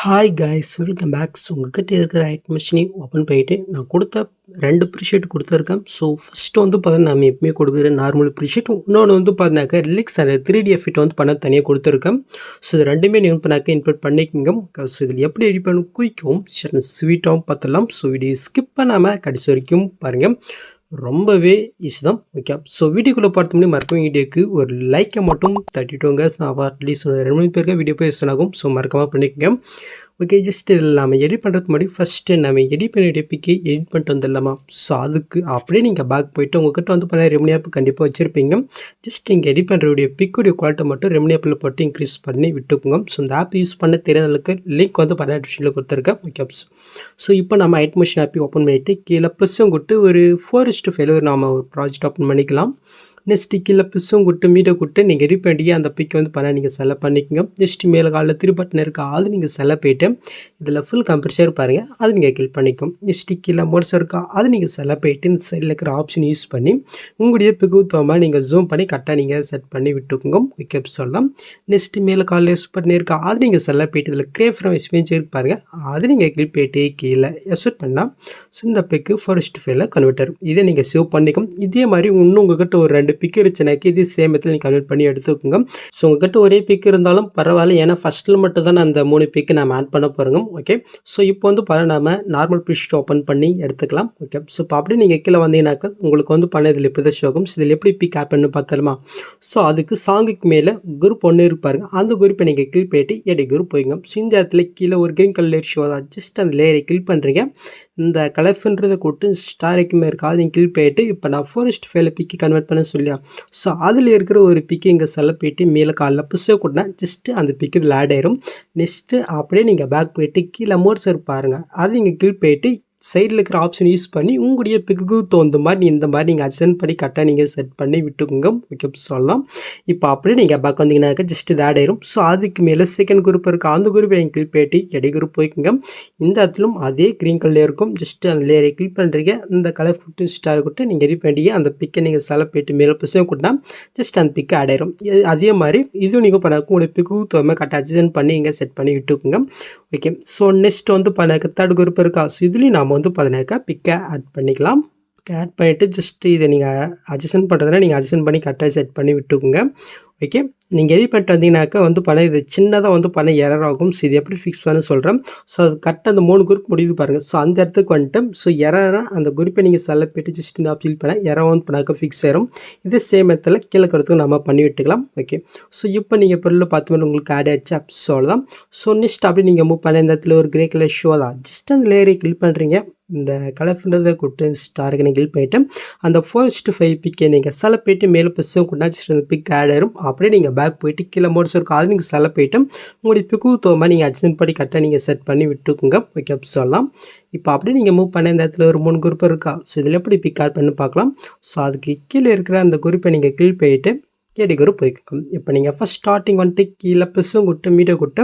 Hi guys, welcome back. So உங்ககிட்ட இருக்கிற ஐட் மிஷினையும் open பண்ணிவிட்டு நான் கொடுத்த 2 ப்ரீஷீட் கொடுத்துருக்கேன். ஸோ ஃபஸ்ட்டு வந்து பார்த்தீங்கன்னா நம்ம எப்பவுமே கொடுக்குற நார்மல் ப்ரீஷீட், இன்னொன்று வந்து பார்த்தீங்கன்னாக்கா ரிலிக்ஸ் அந்த 3D எஃபெக்ட் வந்து பண்ண தனியாக கொடுத்துருக்கேன். ஸோ இது ரெண்டுமே நீங்கள் பண்ணாக்க இன்புட் பண்ணிக்கோங்க. ஸோ இதில் எப்படி எடிட் பண்ண குயிக்கும் ஸ்வீட்டாகவும் பார்த்துடலாம். ஸோ வீடியோ ஸ்கிப் பண்ணாமல் கடைசி வரைக்கும் பாருங்கள், ரொம்பவே ஈஸி தான். ஓகே, ஸோ வீடியோக்குள்ளே பார்த்த முடியும் மறக்காம வீடியோக்கு ஒரு லைக்கை மட்டும் தட்டிட்டுவாங்க. அட்லீஸ்ட் 2-3 பேருக்கு வீடியோ போய் ஆகும். ஸோ மறக்காமல் பண்ணிக்கோங்க. ஓகே, ஜஸ்ட் இதில் நம்ம எடிட் பண்ணுறதுக்கு முன்னாடி ஃபஸ்ட்டு நம்ம எடிட் பண்ணிய பிக்கு எடிட் பண்ணிட்டு வந்துடலாமா? ஸோ அதுக்கு அப்படியே நீங்கள் பேக் போய்ட்டு உங்கள்கிட்ட வந்து பார்த்தா ரெமினி ஆப் கண்டிப்பாக வச்சுருப்பீங்க. ஜஸ்ட் நீங்கள் எடிட் பண்ணுற வீடியோ பிக்குடைய குவாலிட்டி மட்டும் ரெமினி ஆப்பில் போட்டு இன்க்ரீஸ் பண்ணி விட்டுக்குங்க. ஸோ இந்த ஆப் யூஸ் பண்ண தெரியாதவங்களுக்கு லிங்க் வந்து டிஸ்கிரிப்ஷனில் கொடுத்துருக்கேன். ஓகே, ஸோ இப்போ நம்ம ஐட் மிஷின் ஆப்பை ஓப்பன் பண்ணிவிட்டு கீழே ப்ளஸ்ஸும் கொடுத்து ஒரு 4:5 நாம் ஒரு ப்ராஜெக்ட் ஓப்பன் பண்ணிக்கலாம். நெக்ஸ்ட்டு கீழே ப்ளஸ்ஸும் கொடுத்து மீட்டை கொடுத்து நீங்கள் எடிட் பண்ணி அந்த பிக்கை வந்து பண்ண நீங்கள் செலக்ட் பண்ணிக்கோங்க. நெக்ஸ்ட்டு மேலே காலில் 3 பட்டன் இருக்கா, அது நீங்கள் செலக்ட் போய்ட்டு இதில் ஃபுல் கம்ப்ரஸர் பாருங்கள், அது நீங்கள் கிளிக் பண்ணிக்கும். நெக்ஸ்ட்டு கீழே மோட்ஸ் இருக்கா, அது நீங்கள் செலக்ட் போய்ட்டு இந்த சைடில் இருக்கிற ஆப்ஷன் யூஸ் பண்ணி உங்களுடைய பிக்கு தோமா நீங்கள் ஜூம் பண்ணி கரெக்டாக நீங்கள் செட் பண்ணி விட்டுக்குங்க. ஓகே சொல்லலாம். நெக்ஸ்ட்டு மேலே காலில் யூஸ் பண்ணி இருக்கா, அது நீங்கள் செலக்ட் போய்ட்டு இதில் கிரியேட் ஃப்ரம் எக்ஸ்பீரியன்ஸ் இருக்கு பாருங்கள், அது நீங்கள் கிளிக் போய்ட்டு கீழே எக்ஸ்போர்ட் பண்ணால் ஸோ இந்த பிக்கு 4:5 கன்வெர்ட் ஆகும். இதை நீங்கள் சேவ் பண்ணிக்கும். இதே மாதிரி இன்னும் உங்கள்கிட்ட ஒரு 2 பிக் இருந்துச்சுனாக்கி இது சேம் மெத்தட் நீங்கள் கன்வெர்ட் பண்ணி எடுத்துக்கோங்க. ஸோ உங்கள்கிட்ட ஒரே பிக் இருந்தாலும் பரவாயில்ல, ஏன்னா ஃபஸ்ட்டில் மட்டும் தான் அந்த 3 பிக்கு நம்ம ஆட் பண்ண போகிறோங்க. ஓகே, ஸோ இப்போ வந்து நம்ம நார்மல் ப்ரீஷீட் ஓப்பன் பண்ணி எடுத்துக்கலாம். ஓகே, ஸோ இப்போ அப்படியே நீங்கள் கீழே வந்தீங்கன்னாக்கா உங்களுக்கு வந்து பண்ண இதில் எப்படி தான் ஷோகும். ஸோ இதில் எப்படி பிக் ஆட் பண்ணு பார்த்தாலுமா? ஸோ அதுக்கு சாங்குக்கு மேலே குரூப் ஒன்று இருப்பாருங்க, அந்த குரூப்பை நீங்கள் கிளிக் பண்ணிட்டு எடி குரூப் போய்ங்க. ஸோ இந்த இடத்துல கீழே ஒரு கிரீன் கலர் ஷோ தான், ஜஸ்ட் அந்த லேயரை கிளிக் பண்ணுறீங்க. இந்த கலர்ஃபுன்றதை கூட்டு ஸ்டாரிக்குமே இருக்காது, நீங்கள் கிளிக் பண்ணிட்டு இப்போ நான் 4:5 பிக்கு கன்வெர்ட் பண்ண சொல்லியா. ஸோ அதில் இருக்கிற ஒரு பிக்கு இங்கே செலக்ட் போய்ட்டு மேலே காலில் புஷ்ஷை கூட்டினா ஜஸ்ட்டு அந்த பிக்கு இதில் ஆட் ஆயிரும். நெக்ஸ்ட்டு அப்படியே நீங்கள் பேக் போய்ட்டு கீழே மோட்ஸ் பாருங்கள், அது நீங்கள் கிளிக் போய்ட்டு சைடில் இருக்கிற ஆப்ஷன் யூஸ் பண்ணி உங்களுடைய பிக்கு தகுந்த மாதிரி இந்த மாதிரி நீங்கள் அட்ஜஸ்ட் பண்ணி கரெக்டாக நீங்கள் செட் பண்ணி விட்டுக்குங்க. ஓகே சொல்லலாம். இப்போ அப்படியே நீங்கள் பேக் வந்தீங்கன்னாக்கா ஜஸ்ட் இது ஆட் ஆயிரும். ஸோ அதுக்கு மேலே செகண்ட் குரூப் இருக்குது, அந்த குரூப்பை எங்கள் கிளிக் போய்ட்டு எடை குரூப் போய்க்குங்க. இந்த இடத்துலும் அதே க்ரீன் கலர் இருக்கும், ஜஸ்ட்டு அந்த லேயரை கிளிக் பண்ணுறீங்க. இந்த கலர் ஃபுட்டு ஸ்டார் கொடுத்து நீங்கள் எடிட் பண்ணி அந்த பிக்கை நீங்கள் செலக்ட் போய்ட்டு மேலே புதுசாக கொடுத்தா ஜஸ்ட் அந்த பிக்கை ஆட் ஆயிரும். அதே மாதிரி இதுவும் நீங்கள் பண்ணாக்க உங்களுடைய பிக்கு தகுந்த கரெக்டாக அட்ஜஸ்ட் பண்ணி இங்கே செட் பண்ணி விட்டுக்குங்க. ஓகே, ஸோ நெக்ஸ்ட் வந்து பண்ணாக்க தேர்ட் குரூப் இருக்கா. ஸோ இதுலேயும் நாம் வந்து பார்த்தீங்கன்னாக்கா பிக்கை ஆட் பண்ணிக்கலாம். ஆட் பண்ணிவிட்டு ஜஸ்ட்டு இதை நீங்கள் அட்ஜஸ்ட் பண்ணுறதுனா நீங்கள் அட்ஜஸ்ட் பண்ணி கரெக்டாக செட் பண்ணி விட்டுக்குங்க. ஓகே, நீங்கள் எடிட் பண்ணிட்டு வந்தீங்கன்னாக்கா வந்து இது சின்னதாக வந்து எரர் ஆகும். ஸோ இது எப்படி ஃபிக்ஸ் பண்ண சொல்கிறேன். ஸோ அது கரெக்டாக அந்த 3 குரூப் முடியுது பாருங்கள். ஸோ அந்த இடத்துக்கு வந்துட்டு ஸோ எரரை அந்த குரூப்பை நீங்கள் செலக்ட் போய்ட்டு ஜஸ்ட் இந்த ஆப்ஷன் பண்ணால் எரர் வந்து பண்ணாக்க ஃபிக்ஸ் ஆயிரும். இதே சேம் மெத்தடில் கீழே இருக்கிறதுக்கு நம்ம பண்ணி விட்டுக்கலாம். ஓகே, ஸோ இப்போ நீங்கள் பொருள் பார்த்து உங்களுக்கு ஆட் ஆகிடுச்சு அப்படி சொல்லலாம். ஸோ நெக்ஸ்ட் அப்படி நீங்கள் மூவ் பண்ண இந்த இடத்துல ஒரு கிரே கலர் ஷோ தான், ஜஸ்ட் அந்த லேயரை கிளிக் பண்ணுறீங்க. இந்த கலர்ஃபுன்றதை கொடுத்து ஸ்டாருக்கு நீங்கள் கிளிக் பண்ணிவிட்டு அந்த 4:5 பிக்கை நீங்கள் செலக்ட் போய்ட்டு மேலே பஸ்ஸும் கொண்டா ஜஸ்ட் அந்த பிக் ஆட் ஆயிரும். அப்படியே நீங்கள் பேக் போய்ட்டு கீழே மோட்ஸ் இருக்கும், அது நீங்கள் செலக்ட் போய்ட்டு உங்களுடைய பிக்கு தோமா நீங்கள் அட்ஜஸ்ட் பண்ணி கரெக்டாக நீங்கள் செட் பண்ணி விட்டுக்குங்க. ஓகே அப்படி சொல்லலாம். இப்போ அப்படியே நீங்கள் மூவ் பண்ண இந்த இடத்துல ஒரு 3 குரூப் இருக்கா. ஸோ இதில் எப்படி பிக் ஆட் பண்ணி பார்க்கலாம். ஸோ அதுக்கு கீழே இருக்கிற அந்த குரூப்பை நீங்கள் கிளிக் பண்ணிவிட்டு எடி குரூப் போய்க்கும். இப்போ நீங்கள் ஃபஸ்ட் ஸ்டார்டிங் வந்துட்டு கீழே ப்ளஸ்ஸும் கொடுத்து மீட்டை கொடுத்து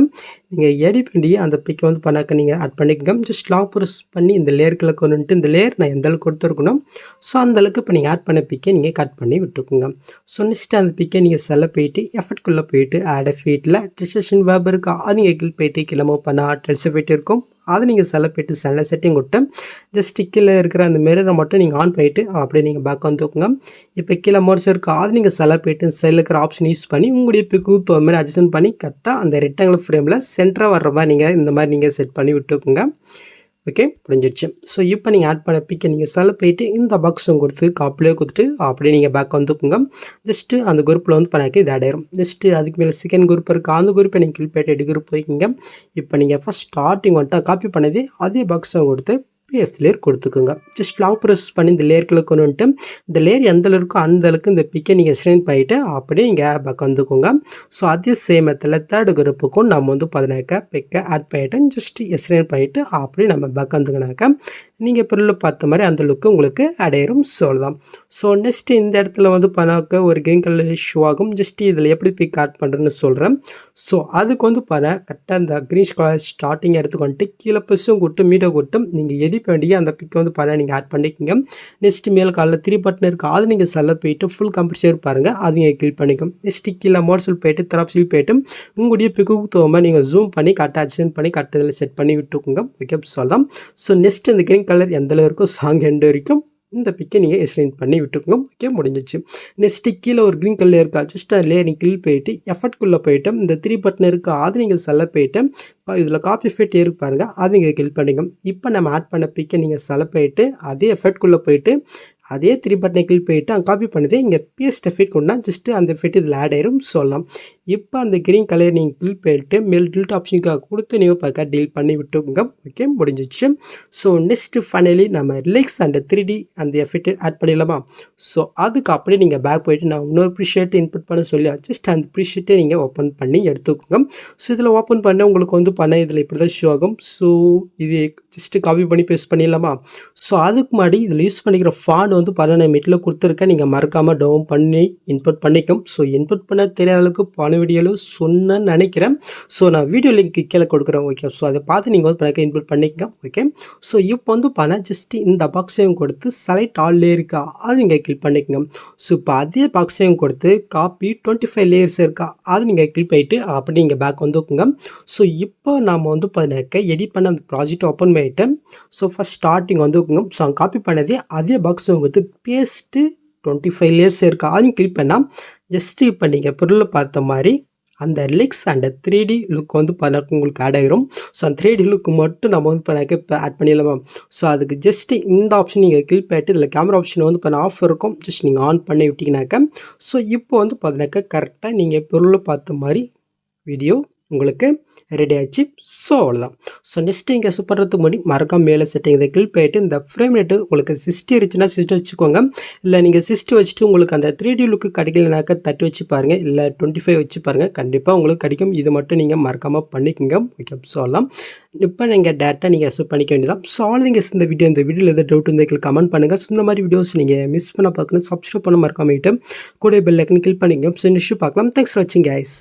நீங்கள் எடிட் பண்ணி அந்த பிக்கை வந்து பண்ணாக்க நீங்கள் ஆட் பண்ணிக்கோங்க. ஜஸ்ட் லாங் ப்ரெஸ் பண்ணி இந்த லேயர்களை கொண்டுட்டு இந்த லேயர் நான் எந்த அளவுக்கு கொடுத்துருக்கணும் ஸோ அந்தளவுக்கு இப்போ நீங்கள் ஆட் பண்ண பிக்கை நீங்கள் கட் பண்ணி விட்டுக்குங்க. ஸோ நெக்ஸ்ட்டு அந்த பிக்கை நீங்கள் செலக்ட் போய்ட்டு எஃபெக்ட்குள்ளே போய்ட்டு ஆட் எஃபெக்ட்டில் ட்ரெஷன் வேப் இருக்கா, அது நீங்கள் கிளிக் போய்ட்டு கீழே மூவ் பண்ண ட்ரெஸ் எஃபெக்ட் இருக்கும், அதை நீங்கள் செலக்ட் போய்ட்டு செல்ல செட்டிங் கொடுத்து ஜஸ்ட் கீழே இருக்கிற அந்த மிரரை மட்டும் நீங்கள் ஆன் பண்ணிவிட்டு அப்படியே நீங்கள் பேக் வந்துக்குங்க. இப்போ கீழே மோட்ஸ் இருக்கா, அது நீங்கள் செலக்ட் போய்ட்டு சைடில் இருக்கிற ஆப்ஷன் யூஸ் பண்ணி உங்களுடைய பிக்கு தகுந்த மாதிரி அட்ஜஸ்ட் பண்ணி கரெக்டாக அந்த ரெக்டாங்குலர் ஃப்ரேமில் சென்டராக வர்ற மாதிரி நீங்கள் இந்த மாதிரி நீங்கள் செட் பண்ணி விட்டுக்குங்க. ஓகே, முடிஞ்சிடுச்சு. ஸோ இப்போ நீங்கள் ஆட் பண்ண பிக்கை நீங்கள் செலக்ட் போய்ட்டு இந்த பாக்ஸும் கொடுத்து காப்பிலே கொடுத்துட்டு அப்படியே நீங்கள் பேக் வந்துக்குங்க. ஜஸ்ட்டு அந்த குரூப்பில் வந்து பண்ணாக்க இது ஆட் ஆயிரும். ஜஸ்ட்டு அதுக்கு மேலே செகண்ட் குரூப் இருக்குது, அந்த குரூப்பை நீங்கள் கிளிக் பண்ணிட்டு எடி குரூப் போய்க்கிங்க. இப்போ நீங்கள் ஃபஸ்ட் ஸ்டார்டிங் வந்துட்டு காப்பி பண்ணதே அதே பாக்ஸை கொடுத்து பேஸ் லேயர் கொடுத்துக்கோங்க. ஜஸ்ட் லாங் ப்ரெஸ் பண்ணி இந்த லேயருக்குள்ள கொண்டு வந்துட்டு இந்த லேயர் எந்த இருக்கோ அந்த அளவுக்கு இந்த பிக்கை நீங்கள் எக்ஸ்டெண்ட் பண்ணிவிட்டு அப்படியே நீங்கள் பேக் வந்துக்கோங்க. ஸோ அதே சேம் மெத்தடில் தேர்ட் குரூப்புக்கும் நம்ம வந்து பார்த்தீங்கன்னாக்கா பிக்கை ஆட் பண்ணிவிட்டு ஜஸ்ட் எக்ஸ்டெண்ட் பண்ணிவிட்டு அப்படியே நம்ம பேக் வந்துக்கினாக்கா நீங்கள் பொருள் பார்த்த மாதிரி அந்த லுக்கு உங்களுக்கு அடையிடும். சொல்லலாம். ஸோ நெக்ஸ்ட்டு இந்த இடத்துல வந்து பண்ணாக்க ஒரு கிரீன் கலர் ஷோ ஆகும். ஜஸ்ட் இதில் எப்படி பிக் ஆட் பண்ணுறேன்னு சொல்கிறேன். ஸோ அதுக்கு வந்து பாருங்கள் கரெக்டாக அந்த க்ரீன் கலர் ஸ்டார்டிங் இடத்துக்கு வந்துட்டு கீழே ப்ளஸும் கொடுத்து மீட்டை கொடுத்து நீங்கள் எடிட் வேண்டிய அந்த பிக்கை வந்து பாருங்கள் நீங்கள் ஆட் பண்ணிக்கோங்க. நெக்ஸ்ட்டு மேலே காலில் 3 பட்டன் இருக்குது. அது நீங்கள் செல்ல போயிட்டு ஃபுல் கம்ப்ரீஷர் பாருங்கள். அது நீங்கள் கிளிக் பண்ணிக்கும். நெக்ஸ்ட்டு கீழே மோட்ஸில் போயிட்டு தரப்ஸில் போயிட்டு உங்களுடைய பிக்குக்கு தோமா நீங்கள் ஜூம் பண்ணி கரெக்டாக அட்ஜஸ்ட் பண்ணி கரெக்டாக இதில் செட் பண்ணி விட்டுக்கோங்க. ஓகே சொல்லலாம். ஸோ நெக்ஸ்ட் இந்த கிரீன் கலர் எந்த அளவுக்கு சாங் எண்டு வரைக்கும் இந்த பிக்கை நீங்கள் எக்ஸ்டெண்ட் பண்ணி விட்டுக்கோங்க. ஓகே முடிஞ்சிச்சு. நெக்ஸ்ட்டு கீழே ஒரு க்ரீன் கலர் இருக்கா ஜஸ்ட் அதில் நீங்கள் கிளிக் போயிட்டு எஃபர்ட்குள்ளே போயிட்டு இந்த 3 பட்டன் இருக்கா அது நீங்கள் செல்ல போயிட்டு இதில் காப்பி எஃபெக்ட் இருக்கு பாருங்கள் அது நீங்கள் கிளிக் பண்ணிக்கோங்க. இப்போ நம்ம ஆட் பண்ண பிக்கை நீங்கள் செல்ல போயிட்டு அதே எஃபெக்ட்குள்ளே போயிட்டு அதே 3 பட்டனை கிளிக் போயிட்டு அங்கே காப்பி பண்ணது இங்கே பேஸ்ட் எஃபெக்ட் கொண்டா ஜஸ்ட்டு அந்த எஃபெக்ட் இதில் ஆட் ஆயிரும் சொல்லலாம். இப்போ அந்த கிரீன் கலர் நீங்கள் கிளிக் போயிட்டு மேல் டில்ட் ஆப்ஷனுக்காக கொடுத்து நீங்கள் பார்க்க டீல் பண்ணி விட்டுக்கோங்க. ஓகே முடிஞ்சிச்சு. ஸோ நெக்ஸ்ட்டு ஃபைனலி நம்ம ரிலாக்ஸ் அண்ட் 3D அந்த எஃபெக்ட் ஆட் பண்ணிடலாமா? ஸோ அதுக்கு அப்படியே நீங்கள் பேக் போயிட்டு நான் இன்னொரு ப்ரீஷேட் இன்புட் பண்ண சொல்லி ஜஸ்ட் அந்த ப்ரீஷேட்டை நீங்கள் ஓப்பன் பண்ணி எடுத்துக்கோங்க. ஸோ இதில் ஓப்பன் பண்ண உங்களுக்கு வந்து பண்ண இதில் இப்படி தான் ஷோ ஆகும். ஸோ இது ஜஸ்ட்டு காப்பி பண்ணி பேஸ்ட் பண்ணிடலாமா? ஸோ அதுக்கு முன்னாடி இதில் யூஸ் பண்ணிக்கிற ஃபாண்ட் வந்து பன்னெண்டு மீட்டில் கொடுத்துருக்கேன். நீங்கள் மறக்காமல் டவுன் பண்ணி இன்புட் பண்ணிக்கும். ஸோ இன்புட் பண்ண தெரியாத அளவுக்கு போன வீடியோவில் சொன்னேன்னு நினைக்கிறேன். ஸோ நான் வீடியோ லிங்க் கீழே கொடுக்குறேன். ஓகே ஸோ அதை பார்த்து நீங்கள் வந்து பண்ண இன்புட் பண்ணிக்கோங்க. ஓகே ஸோ இப்போ வந்து பண்ண ஜஸ்ட் இந்த பாக்ஸையும் கொடுத்து செலக்ட் ஆல் லேயர் இருக்கா அது நீங்கள் கிளிக் பண்ணிக்கோங்க. ஸோ இப்போ அதே பாக்ஸையும் கொடுத்து காப்பி 25 லேயர்ஸ் இருக்கா அது நீங்கள் கிளிக் பண்ணிட்டு அப்படி நீங்கள் பேக் வந்துக்குங்க. ஸோ இப்போ நாம் வந்து பண்ண எடிட் பண்ண அந்த ப்ராஜெக்ட் ஓப்பன் பண்ணிவிட்டு ஸோ ஃபஸ்ட் ஸ்டார்டிங் வந்துக்குங்க. ஸோ காப்பி பண்ணதே அதே பாக்ஸை வந்து பேஸ்ட்டு 25 லேயர்ஸ் இருக்கா அதையும் கிளிக் பண்ணால் ஜஸ்ட்டு இப்போ நீங்கள் பொருளை பார்த்த மாதிரி அந்த ரிலாக்ஸ் அண்ட் 3D லுக் வந்து பண்ண உங்களுக்கு ஆட் ஆகிரும். ஸோ அந்த 3D லுக்கு மட்டும் நம்ம வந்து பண்ணாக்க இப்போ ஆட் பண்ணிடலாமா? ஸோ அதுக்கு ஜஸ்ட்டு இந்த ஆப்ஷன் நீங்கள் கிளிக் பண்ணிட்டு இதில் கேமரா ஆப்ஷன் வந்து பண்ண ஆஃப் இருக்கும். ஜஸ்ட் நீங்கள் ஆன் பண்ணி விட்டிங்கனாக்கா ஸோ இப்போ வந்து பார்த்தினாக்கா கரெக்டாக நீங்கள் பொருளை பார்த்த மாதிரி வீடியோ உங்களுக்கு ரெடி ஆச்சு. ஸோ அவ்வளோதான். ஸோ நெக்ஸ்ட்டு இங்கே சூப்பர்றதுக்கு முன்னாடி மறக்காம மேலே செட்டிங் இதை கிளிக் பண்ணிட்டு இந்த ஃப்ரேம் ரேட்டு உங்களுக்கு 60 இருந்துச்சுன்னா 60 வச்சுக்கோங்க. இல்லை நீங்கள் 60 வச்சுட்டு உங்களுக்கு அந்த 3D லுக்கு கிடைக்கலனாக்கா 30 வச்சு பாருங்கள். இல்லை 25 வச்சு பாருங்கள். கண்டிப்பாக உங்களுக்கு கிடைக்கும். இது மட்டும் நீங்கள் மறக்காமல் பண்ணிக்கோங்க. ஓகே சொல்லலாம். இப்போ நீங்கள் டேரெக்டாக நீங்கள் அக்செப்ட் பண்ணிக்க வேண்டியதான். ஸோ ஆல் நீங்கள் இந்த வீடியோவில் எதாவது டவுட் இருந்தால் கமெண்ட் பண்ணுங்கள். ஸோ இந்த மாதிரி வீடியோஸ் நீங்கள் மிஸ் பண்ண பார்க்கணும் சப்ஸ்கிரைப் பண்ண மறக்காம கூட பெல் ஐக்கன் கிளிக் பண்ணிக்கோங்க. ஸோ நெக்ஸ்ட் பார்க்கலாம். தேங்க்ஸ் ஃபார் வாட்சிங் கைஸ்.